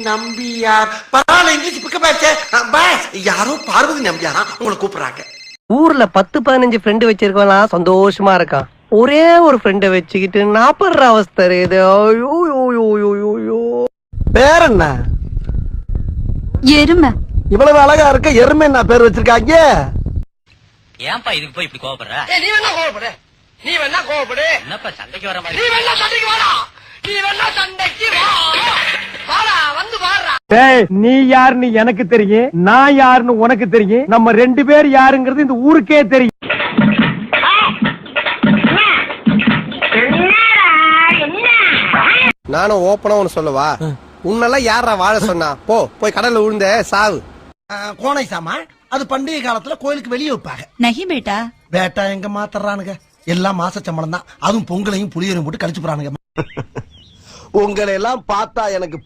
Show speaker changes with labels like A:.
A: நம்பியார் பரவாயில்ல English pickup ஆச்சே pass யாரோ பார்வதி நம்பியாரா உங்களை கூப்பிடுறாங்க.
B: ஊர்ல 10-15 ஃப்ரெண்டு வச்சிருக்கலாம் சந்தோஷமா இருக்கான். ஒரே ஒரு ஃப்ரெண்ட வச்சுக்கிட்டு நாப்படுற அவஸ்தை இது. பேர் என்ன?
C: எருமை.
B: இவ்வளவு அழகா இருக்க எருமை என்ன பேர் வச்சிருக்காங்க?
D: ஏன்பா இதுக்கு போய் இப்படி கோவப்படுற?
A: நீ வேணா கோவப்படு, நீ வேணா கோவப்படு.
D: என்னப்பா சண்டைக்கு வர மாதிரி?
A: நீ வேணா சண்டைக்கு வாடா, நீ வேணா சண்டைக்கு வா, வாடா வந்து வாடா.
E: டேய், நீ யாருன்னு எனக்கு தெரியும், நான் யாருன்னு உனக்கு தெரியும். நம்ம 2 பேர் யாருங்கிறது இந்த ஊருக்கே தெரியும்.
F: நானும் ஓப்பனா ஒன்னு சொல்லவா? உன்னெல்லாம் யாரா வாழ சொன்னா? போய் கடல்ல விழுந்த சாவு.
A: கோனை சாமா அது பண்டிகை காலத்துல கோயிலுக்கு வெளியே வைப்பாங்க.
C: நகி பேட்டா.
A: பேட்டா எங்க மாத்தறானுங்க, எல்லாம் மாச சம்பளம் தான். அதுவும் பொங்கலையும் புளியரையும் போட்டு கழிச்சு போறானுங்க.
F: உங்களை எல்லாம் பார்த்தா எனக்கு